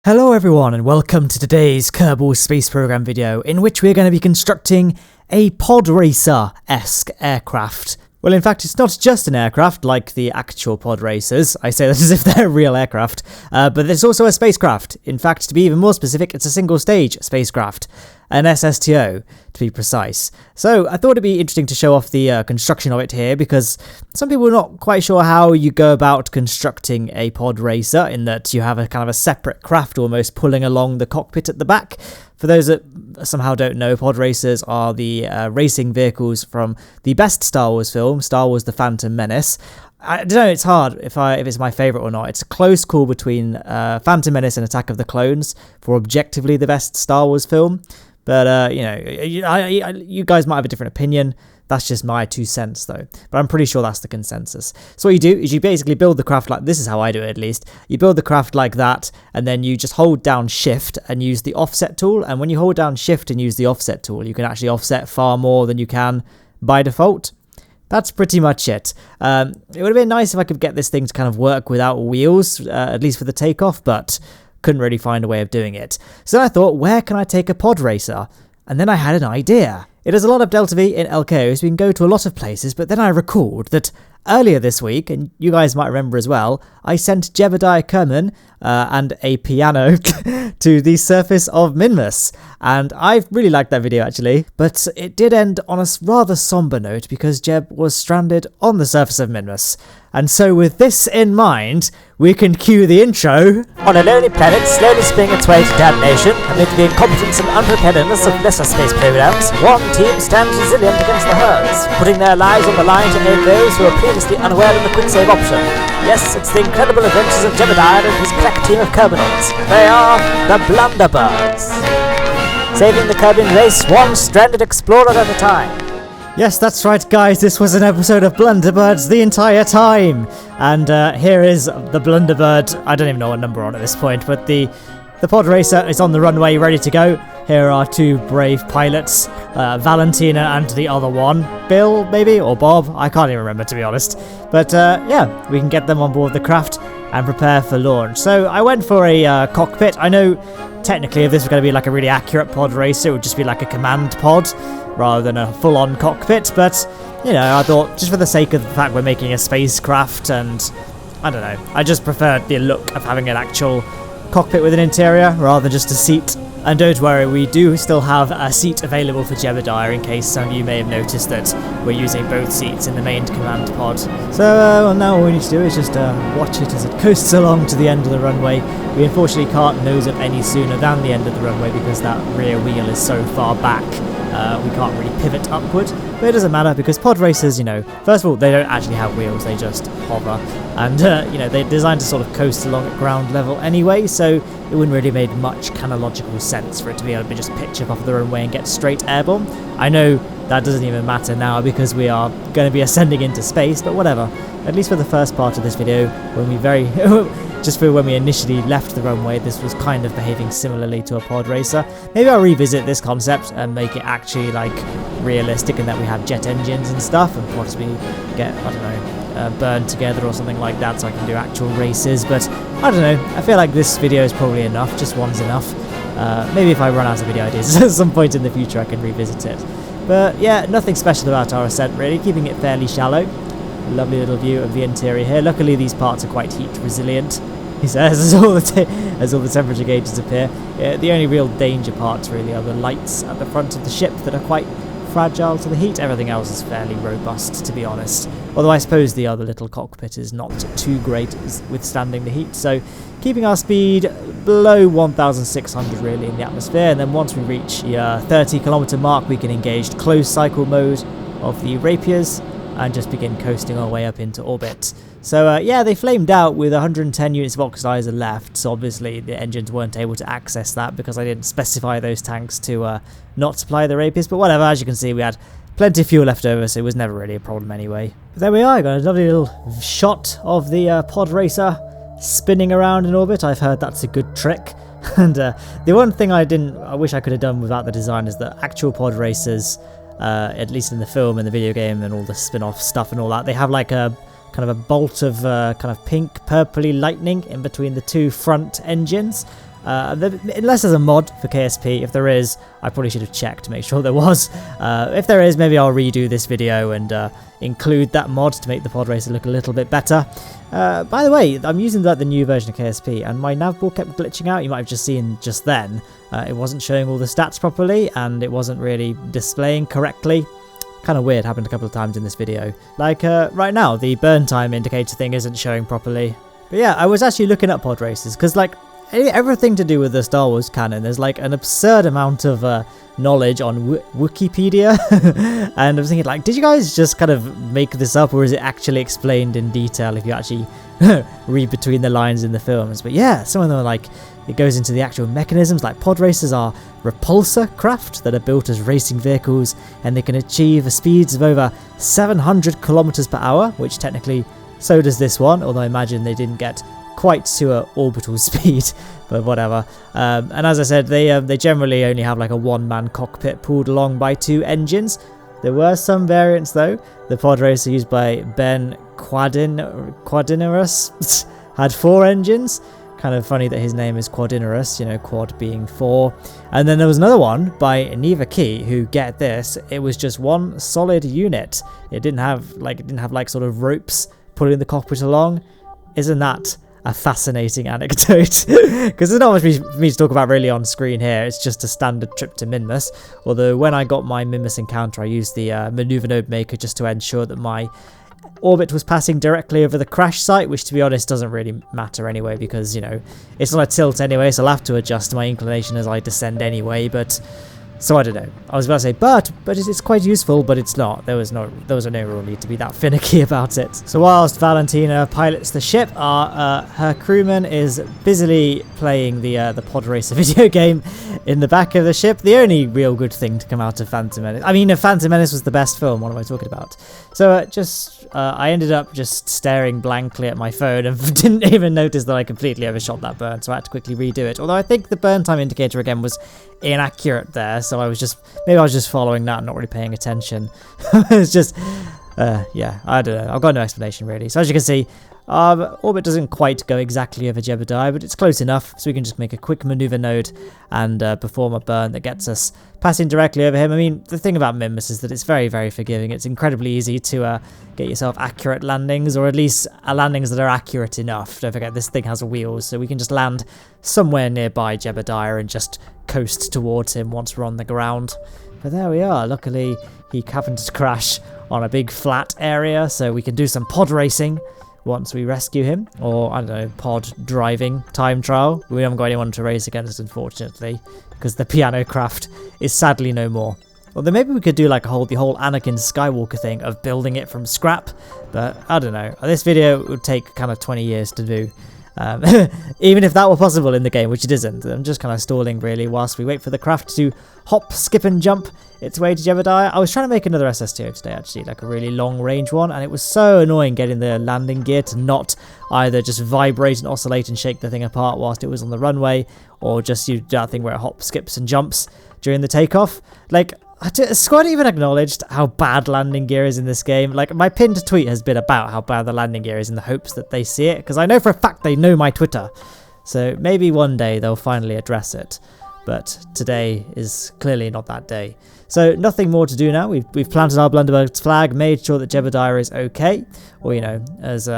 Hello everyone and welcome to today's Kerbal space program video in which we're going to be constructing a Podracer-esque aircraft. Well, in fact, it's not just an aircraft like the actual Podracers. I say that as if they're a real aircraft, but it's also a spacecraft. In fact, to be even more specific, it's a single-stage spacecraft, an SSTO to be precise. So I thought it'd be interesting to show off the construction of it here because some people are not quite sure how you go about constructing a Podracer, in that you have a kind of a separate craft almost pulling along the cockpit at the back. For those that somehow don't know, Podracers are the racing vehicles from the best Star Wars film, Star Wars: The Phantom Menace. I don't know, it's hard if it's my favourite or not. It's a close call between Phantom Menace and Attack of the Clones for objectively the best Star Wars film. But, you guys might have a different opinion. That's just my 2 cents, though. But I'm pretty sure that's the consensus. So what you do is you basically build the craft like... This is how I do it, at least. You build the craft like that, and then you just hold down Shift and use the offset tool. And when you hold down Shift and use the offset tool, you can actually offset far more than you can by default. That's pretty much it. It would have been nice if I could get this thing to kind of work without wheels, at least for the takeoff, but couldn't really find a way of doing it. So I thought, where can I take a Podracer? And then I had an idea. It has a lot of Delta V in LKO, so we can go to a lot of places, but then I recalled that earlier this week, and you guys might remember as well, I sent Jebediah Kerman and a piano to the surface of Minmus. And I really liked that video actually, but it did end on a rather somber note because Jeb was stranded on the surface of Minmus. And so with this in mind, we can cue the intro. On a lonely planet slowly spinning its way to damnation, amid the incompetence and unpreparedness of lesser space programs, one team stands resilient against the herds, putting their lives on the line to aid those who are previously unaware of the quick save option. Yes, it's the incredible adventures of Jebediah and his crack team of Kerbaloids. They are the Blunderbirds, saving the Kerbian race one stranded explorer at a time. Yes, that's right, guys. This was an episode of Blunderbirds the entire time. And here is the Blunderbird. I don't even know what number we're on at this point, but the Podracer is on the runway, ready to go. Here are two brave pilots, Valentina and the other one. Bill, maybe? Or Bob? I can't even remember, to be honest. But yeah, we can get them on board the craft and prepare for launch. So I went for a cockpit. I know technically if this was going to be like a really accurate Podracer, it would just be like a command pod rather than a full-on cockpit, but, you know, I thought just for the sake of the fact we're making a spacecraft, and I don't know, I just preferred the look of having an actual cockpit with an interior rather than just a seat. And don't worry, we do still have a seat available for Jebediah in case some of you may have noticed that we're using both seats in the main command pod. So now all we need to do is just watch it as it coasts along to the end of the runway. We unfortunately can't nose up any sooner than the end of the runway because that rear wheel is so far back. We can't really pivot upward, but it doesn't matter because Podracers, you know, first of all, they don't actually have wheels, they just hover, and you know, they're designed to sort of coast along at ground level anyway, so it wouldn't really make much kind of logical sense for it to be able to just pitch up off the runway and get straight airborne. I know that doesn't even matter now because we are going to be ascending into space, but whatever. At least for the first part of this video, when we just for when we initially left the runway, this was kind of behaving similarly to a Podracer. Maybe I'll revisit this concept and make it actually like realistic in that we have jet engines and stuff, and possibly get, I don't know, burned together or something like that so I can do actual races. But I don't know, I feel like this video is probably enough, just one's enough. Maybe if I run out of video ideas at some point in the future I can revisit it. But yeah, nothing special about our ascent really, keeping it fairly shallow. Lovely little view of the interior here. Luckily these parts are quite heat resilient, he says, as all the temperature gauges appear. The only real danger parts really are the lights at the front of the ship that are quite fragile to the heat. Everything else is fairly robust, to be honest. Although I suppose the other little cockpit is not too great at withstanding the heat. So keeping our speed below 1,600 really in the atmosphere, and then once we reach the 30-kilometer mark, we can engage closed cycle mode of the Rapiers and just begin coasting our way up into orbit. So yeah, they flamed out with 110 units of oxidizer left, so obviously the engines weren't able to access that because I didn't specify those tanks to not supply the Rapiers, but whatever, as you can see we had plenty of fuel left over, so it was never really a problem anyway. But there we are, got a lovely little shot of the Podracer spinning around in orbit. I've heard that's a good trick. And the one thing I wish I could have done without the design is that actual Podracers, at least in the film and the video game and all the spin-off stuff and all that, they have like a kind of a bolt of kind of pink purpley lightning in between the two front engines, Unless there's a mod for KSP. If there is, I probably should have checked to make sure there was. If there is, maybe I'll redo this video and include that mod to make the Podracer look a little bit better. By the way, I'm using the new version of KSP, and my navbar kept glitching out. You might have just seen just then. It wasn't showing all the stats properly, and it wasn't really displaying correctly. Kind of weird, happened a couple of times in this video. Like right now, the burn time indicator thing isn't showing properly. But yeah, I was actually looking up pod races, because like everything to do with the Star Wars canon, there's like an absurd amount of knowledge on Wikipedia. And I was thinking, like, did you guys just kind of make this up, or is it actually explained in detail if you actually read between the lines in the films? But yeah, some of them are like, it goes into the actual mechanisms, like pod racers are repulsor craft that are built as racing vehicles, and they can achieve speeds of over 700 kilometers per hour, which technically so does this one, although I imagine they didn't get quite to an orbital speed, but whatever. And as I said, they generally only have like a one-man cockpit pulled along by 2 engines. There were some variants though. The pod racer used by Ben Quadinurus had 4 engines. Kind of funny that his name is Quadinurus, you know, quad being 4. And then there was another one by Neva Key, who, get this, it was just one solid unit. It didn't have like sort of ropes pulling the cockpit along. Isn't that a fascinating anecdote? Because there's not much for me to talk about really on screen here. It's just a standard trip to Minmus. Although when I got my Minmus encounter, I used the maneuver node maker just to ensure that my orbit was passing directly over the crash site, which to be honest doesn't really matter anyway, because, you know, it's on a tilt anyway, so I'll have to adjust my inclination as I descend anyway. But so I don't know. I was about to say, but it's quite useful, but it's not. There was no real need to be that finicky about it. So whilst Valentina pilots the ship, her crewman is busily playing the Podracer video game in the back of the ship. The only real good thing to come out of Phantom Menace. I mean, if Phantom Menace was the best film, what am I talking about? So I ended up just staring blankly at my phone and didn't even notice that I completely overshot that burn, so I had to quickly redo it. Although I think the burn time indicator again was inaccurate there, so maybe I was just following that and not really paying attention. It's just, yeah, I don't know. I've got no explanation really. So as you can see, orbit doesn't quite go exactly over Jebediah, but it's close enough, so we can just make a quick maneuver node and perform a burn that gets us passing directly over him. I mean, the thing about Minmus is that it's very, very forgiving. It's incredibly easy to get yourself accurate landings, or at least landings that are accurate enough. Don't forget, this thing has wheels, so we can just land somewhere nearby Jebediah and just coast towards him once we're on the ground. But there we are. Luckily, he happened to crash on a big flat area, so we can do some pod racing once we rescue him, or I don't know, pod driving time trial. We haven't got anyone to race against, unfortunately, because the piano craft is sadly no more. Although maybe we could do like the whole Anakin Skywalker thing of building it from scrap, but I don't know. This video would take kind of 20 years to do. Even if that were possible in the game, which it isn't. I'm just kind of stalling really whilst we wait for the craft to hop, skip and jump its way to Jebediah. I was trying to make another SSTO today actually, like a really long range one, and it was so annoying getting the landing gear to not either just vibrate and oscillate and shake the thing apart whilst it was on the runway, or just do that thing where it hops, skips and jumps during the takeoff. Like, Squad even acknowledged how bad landing gear is in this game. Like, my pinned tweet has been about how bad the landing gear is in the hopes that they see it, because I know for a fact they know my Twitter. So maybe one day they'll finally address it. But today is clearly not that day. So nothing more to do now. We've planted our Blunderbird's flag, made sure that Jebediah is okay, or, you know, as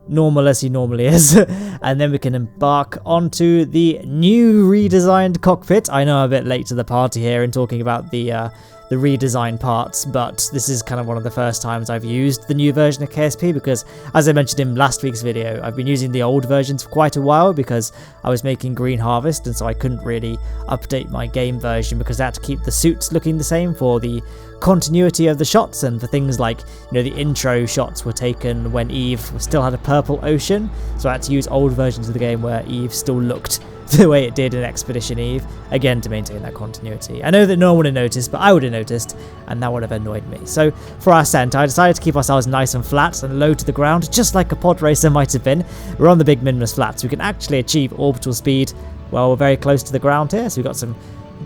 normal as he normally is, and then we can embark onto the new redesigned cockpit. I know I'm a bit late to the party here in talking about the redesign parts, but this is kind of one of the first times I've used the new version of KSP, because as I mentioned in last week's video, I've been using the old versions for quite a while because I was making Green Harvest, and so I couldn't really update my game version because I had to keep the suits looking the same for the continuity of the shots, and for things like, you know, the intro shots were taken when Eve still had a purple ocean, so I had to use old versions of the game where Eve still looked the way it did in Expedition Eve, again to maintain that continuity. I know that no one would have noticed, but I would have noticed, and that would have annoyed me. So for our ascent, I decided to keep ourselves nice and flat and low to the ground, just like a pod racer might have been. We're on the big Minmus flats, so we can actually achieve orbital speed while we're very close to the ground here, so we've got some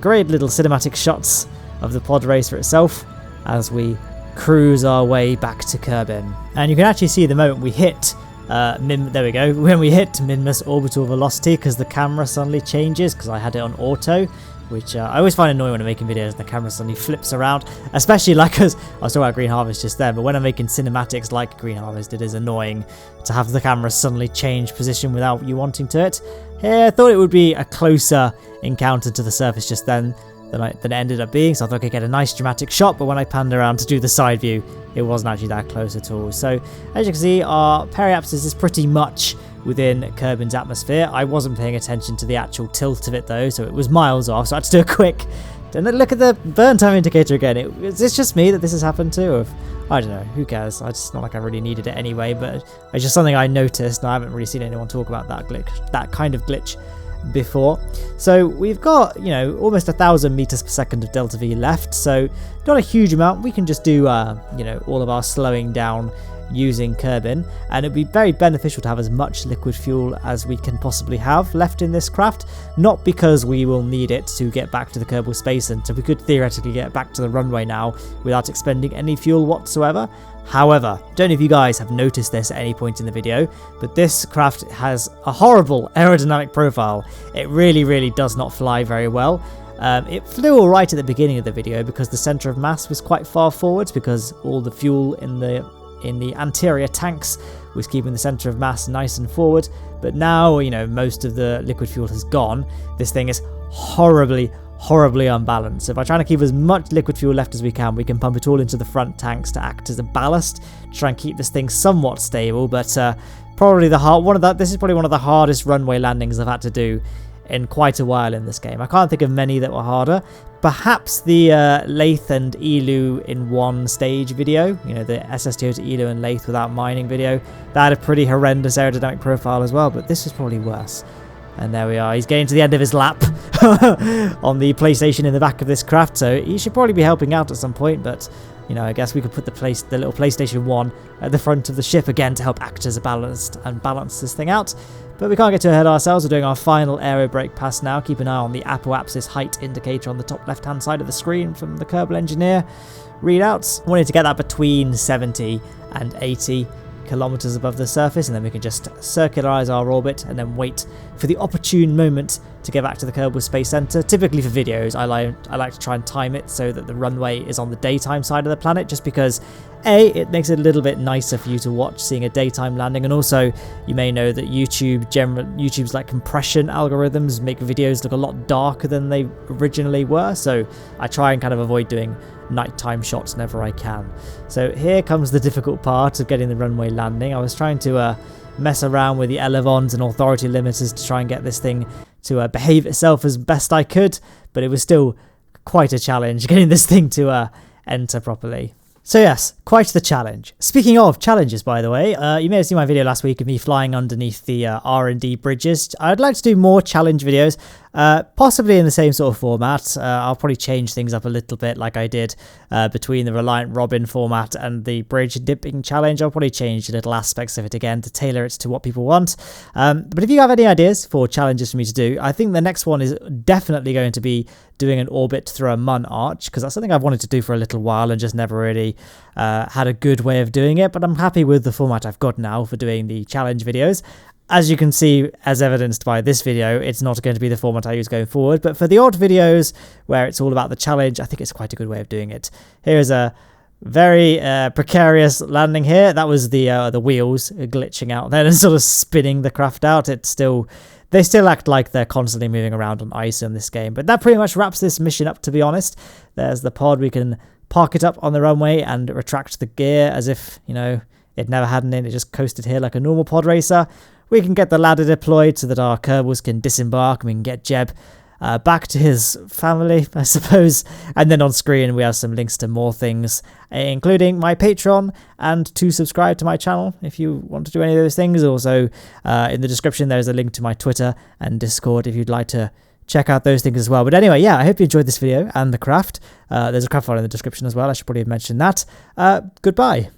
great little cinematic shots of the pod racer itself as we cruise our way back to Kerbin. And you can actually see the moment we hit there we go, when we hit minus orbital velocity, because the camera suddenly changes, because I had it on auto, which I always find annoying when I'm making videos, the camera suddenly flips around, especially like, as I was talking about Green Harvest just then, but when I'm making cinematics like Green Harvest, it is annoying to have the camera suddenly change position without you wanting to it. Here, I thought it would be a closer encounter to the surface just then than it ended up being, so I thought I could get a nice dramatic shot, but when I panned around to do the side view, it wasn't actually that close at all. So, as you can see, our periapsis is pretty much within Kerbin's atmosphere. I wasn't paying attention to the actual tilt of it though, so it was miles off, so I had to do a quick... And then look at the burn time indicator again. Is this just me that this has happened to? Or I don't know, who cares? It's not like I really needed it anyway, but it's just something I noticed, and I haven't really seen anyone talk about that kind of glitch before. So we've got, you know, almost 1,000 meters per second of delta V left, so not a huge amount. We can just do, you know, all of our slowing down using Kerbin, and it'd be very beneficial to have as much liquid fuel as we can possibly have left in this craft, not because we will need it to get back to the Kerbal Space Center. We could theoretically get back to the runway now without expending any fuel whatsoever. However, don't know if you guys have noticed this at any point in the video, but this craft has a horrible aerodynamic profile. It really does not fly very well. It flew alright at the beginning of the video because the center of mass was quite far forwards, because all the fuel in the anterior tanks was keeping the center of mass nice and forward. But now, you know, most of the liquid fuel has gone. This thing is horribly unbalanced. So if I try to keep as much liquid fuel left as we can pump it all into the front tanks to act as a ballast to try and keep this thing somewhat stable. But probably this is probably one of the hardest runway landings I've had to do in quite a while in this game. I can't think of many that were harder. Perhaps the Lathe and Elu in one stage video, you know, the SSTO to Elu and Lathe without mining video, that had a pretty horrendous aerodynamic profile as well, but this is probably worse. And there we are, he's getting to the end of his lap on the PlayStation in the back of this craft, so he should probably be helping out at some point, but, you know, I guess we could put the little PlayStation 1 at the front of the ship again to help act as a ballast and balance this thing out. But we can't get too ahead of ourselves. We're doing our final aero brake pass now. Keep an eye on the apoapsis height indicator on the top left-hand side of the screen from the Kerbal engineer readouts. Wanting to get that between 70 and 80 kilometers above the surface, and then we can just circularize our orbit and then wait for the opportune moment to get back to the Kerbal Space Center. Typically for videos, I like to try and time it so that the runway is on the daytime side of the planet, just because it makes it a little bit nicer for you to watch seeing a daytime landing, and also you may know that YouTube's like compression algorithms make videos look a lot darker than they originally were, so I try and kind of avoid doing nighttime shots whenever I can. So here comes the difficult part of getting the runway landing. I was trying to mess around with the elevons and authority limiters to try and get this thing to behave itself as best I could, but it was still quite a challenge getting this thing to enter properly. So yes, quite the challenge. Speaking of challenges, by the way, you may have seen my video last week of me flying underneath the R&D bridges. I'd like to do more challenge videos, possibly in the same sort of format. I'll probably change things up a little bit like I did between the Reliant Robin format and the bridge dipping challenge. I'll probably change little aspects of it again to tailor it to what people want. But if you have any ideas for challenges for me to do, I think the next one is definitely going to be doing an orbit through a Mun arch, because that's something I've wanted to do for a little while and just never really had a good way of doing it, but I'm happy with the format I've got now for doing the challenge videos. As you can see, as evidenced by this video, it's not going to be the format I use going forward, but for the odd videos where it's all about the challenge, I think it's quite a good way of doing it. Here's a very precarious landing here. That was the wheels glitching out there and sort of spinning the craft out. They still act like they're constantly moving around on ice in this game, but that pretty much wraps this mission up, to be honest. There's the pod. We can park it up on the runway and retract the gear as if, you know, it never had an in. It just coasted here like a normal pod racer. We can get the ladder deployed so that our Kerbals can disembark and we can get Jeb back to his family, I suppose. And then on screen we have some links to more things, including my Patreon, and to subscribe to my channel if you want to do any of those things. Also, in the description there's a link to my Twitter and Discord if you'd like to check out those things as well. But anyway, yeah, I hope you enjoyed this video and the craft. There's a craft file in the description as well. I should probably have mentioned that. Goodbye.